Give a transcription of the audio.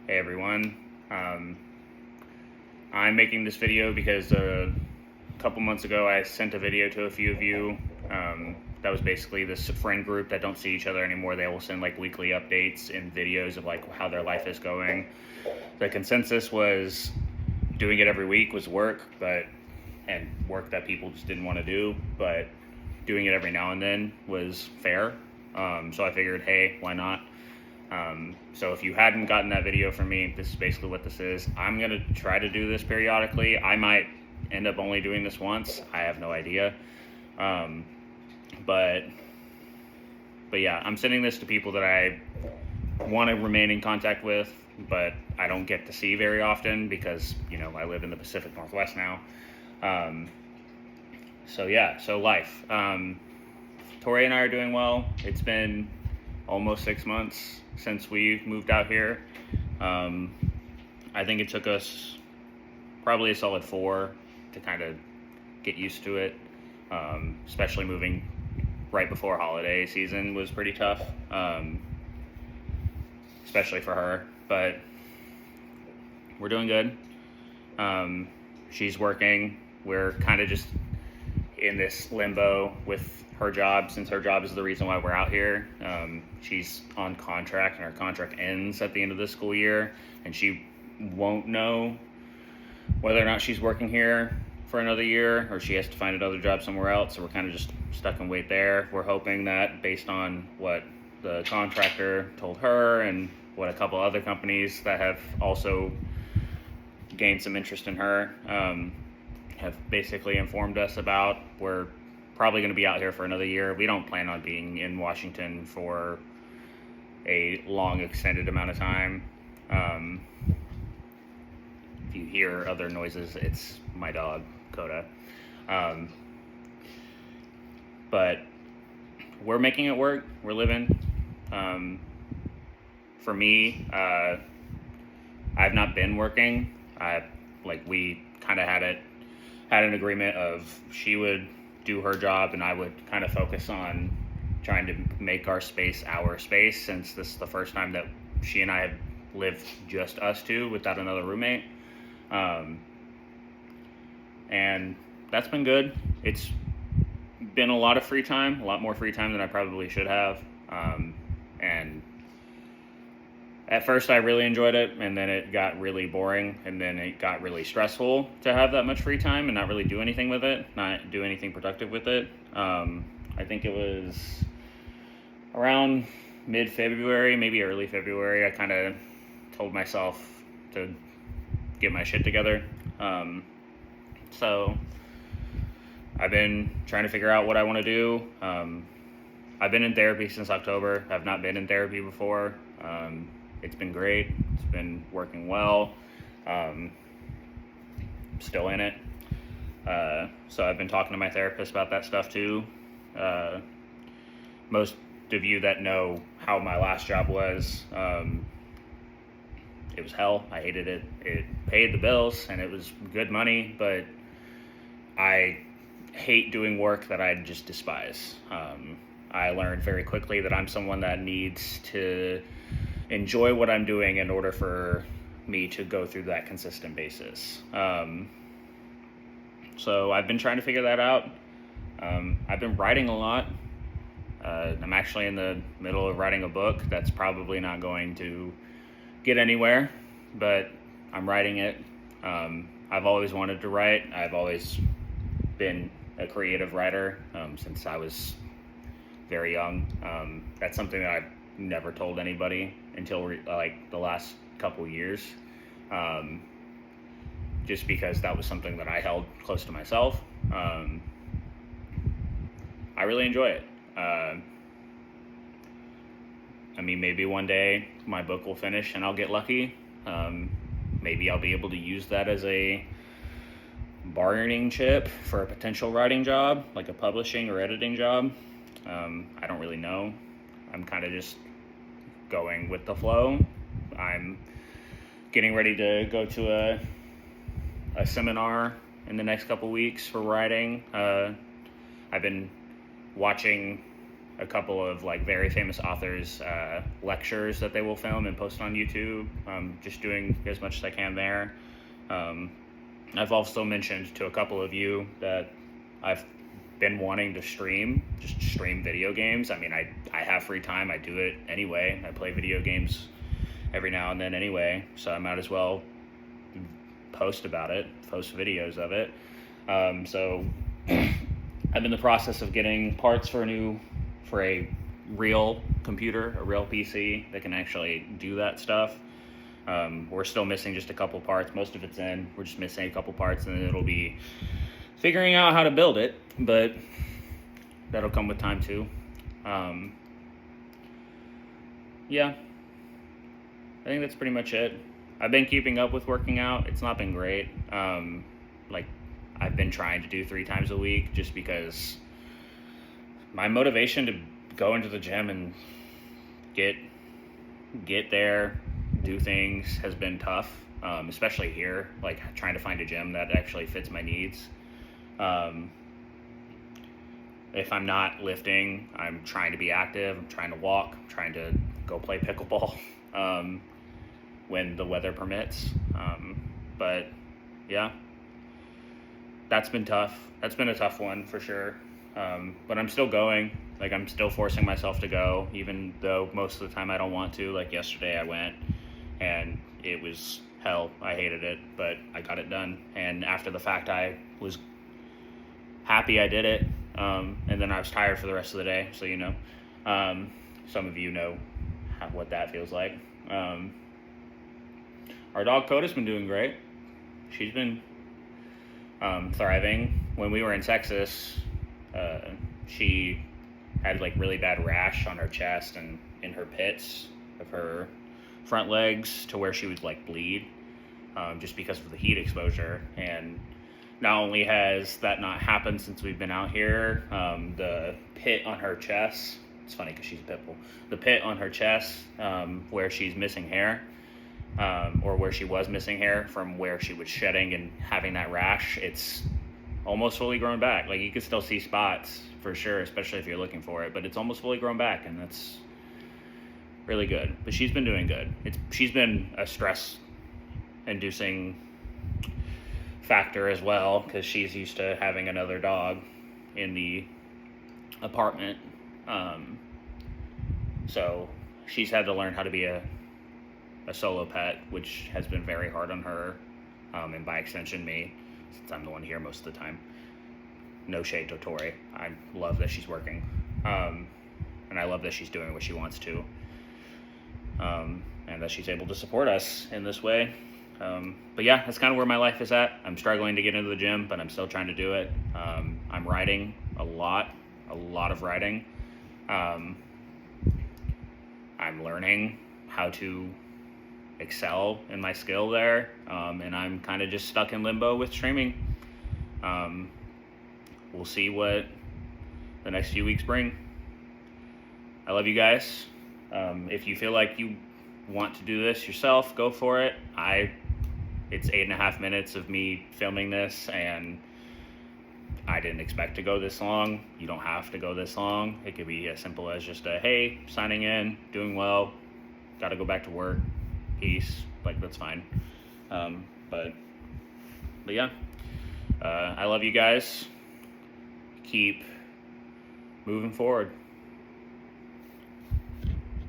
Hey everyone, I'm making this video because a couple months ago I sent a video to a few of you. That was basically this friend group that don't see each other anymore. They will send like weekly updates and videos of like how their life is going. The consensus was doing it every week was work, and work that people just didn't want to do, but doing it every now and then was fair. So I figured, hey, why not? So if you hadn't gotten that video from me, this is basically what this is. I'm going to try to do this periodically. I might end up only doing this once. I have no idea. But yeah, I'm sending this to people that I want to remain in contact with, but I don't get to see very often because, I live in the Pacific Northwest now. So life. Tori and I are doing well. It's been almost 6 months since we moved out here. I think it took us probably a solid 4 to kind of get used to it, especially moving right before holiday season was pretty tough, especially for her, but we're doing good. She's working. We're kind of just in this limbo with her job, since her job is the reason why we're out here. She's on contract, and her contract ends at the end of the school year, and she won't know whether or not she's working here for another year or she has to find another job somewhere else. So we're kind of just stuck and wait there. We're hoping that based on what the contractor told her and what a couple other companies that have also gained some interest in her have basically informed us about, we're probably going to be out here for another year. We don't plan on being in Washington for a long extended amount of time. If you hear other noises, it's my dog, Coda. But we're making it work. We're living. For me, I've not been working. We kind of had an agreement of she would do her job and I would kind of focus on trying to make our space, since this is the first time that she and I have lived just us two without another roommate. And that's been good. It's been a lot of free time, a lot more free time than I probably should have. And at first I really enjoyed it, and then it got really boring, and then it got really stressful to have that much free time and not really do anything with it, not do anything productive with it. I think it was around mid-February, maybe early February, I kind of told myself to get my shit together. So I've been trying to figure out what I want to do. I've been in therapy since October. I've not been in therapy before. It's been great. It's been working well. Still in it. So I've been talking to my therapist about that stuff too. Most of you that know how my last job was, it was hell. I hated it. It paid the bills and it was good money, but I hate doing work that I just despise. I learned very quickly that I'm someone that needs to enjoy what I'm doing in order for me to go through that consistent basis. So I've been trying to figure that out. I've been writing a lot. I'm actually in the middle of writing a book that's probably not going to get anywhere, but I'm writing it. I've always wanted to write. I've always been a creative writer since I was very young. That's something that I've never told anybody until the last couple years, just because that was something that I held close to myself. I really enjoy it. Maybe one day my book will finish and I'll get lucky. Maybe I'll be able to use that as a bargaining chip for a potential writing job, like a publishing or editing job. I don't really know. I'm kind of just going with the flow. I'm getting ready to go to a seminar in the next couple weeks for writing. I've been watching a couple of like very famous authors lectures that they will film and post on YouTube. Just doing as much as I can there. I've also mentioned to a couple of you that I've been wanting to just stream video games. I mean, I have free time. I do it anyway. I play video games every now and then anyway, so I might as well post videos of it. So I'm in the process of getting parts for a real computer, a real PC that can actually do that stuff. We're still missing just a couple parts. Most of it's in. We're just missing a couple parts, and then it'll be figuring out how to build it, but that'll come with time too. Yeah, I think that's pretty much it. I've been keeping up with working out. It's not been great. Like, I've been trying to do 3 times a week just because my motivation to go into the gym and get there, do things has been tough, especially here, like trying to find a gym that actually fits my needs. If I'm not lifting, I'm trying to be active. I'm trying to walk. I'm trying to go play pickleball when the weather permits. But yeah, that's been tough. That's been a tough one for sure. But I'm still going. Like, I'm still forcing myself to go, even though most of the time I don't want to. Like yesterday I went and it was hell. I hated it, but I got it done. And after the fact, I was happy I did it. And then I was tired for the rest of the day. So, some of you know what that feels like. Our dog Coda's been doing great. She's been thriving. When we were in Texas, she had like really bad rash on her chest and in her pits of her front legs to where she would like bleed, just because of the heat exposure. And not only has that not happened since we've been out here, the pit on her chest, it's funny because she's a pit bull, the pit on her chest, where she's missing hair, or where she was missing hair from where she was shedding and having that rash, it's almost fully grown back. Like, you can still see spots for sure, especially if you're looking for it, but it's almost fully grown back, and that's really good. But she's been doing good. She's been a stress inducing factor as well, because she's used to having another dog in the apartment, so she's had to learn how to be a solo pet, which has been very hard on her, and by extension me, since I'm the one here most of the time. No shade to Tori. I love that she's working, and I love that she's doing what she wants to, and that she's able to support us in this way. But yeah, that's kind of where my life is at. I'm struggling to get into the gym, but I'm still trying to do it. I'm writing a lot of writing. I'm learning how to excel in my skill there, and I'm kind of just stuck in limbo with streaming. We'll see what the next few weeks bring. I love you guys. If you feel like you want to do this yourself, go for it. It's 8.5 minutes of me filming this, and I didn't expect to go this long. You don't have to go this long. It could be as simple as just a, hey, signing in, doing well, gotta go back to work, peace. Like, that's fine. But yeah, I love you guys. Keep moving forward.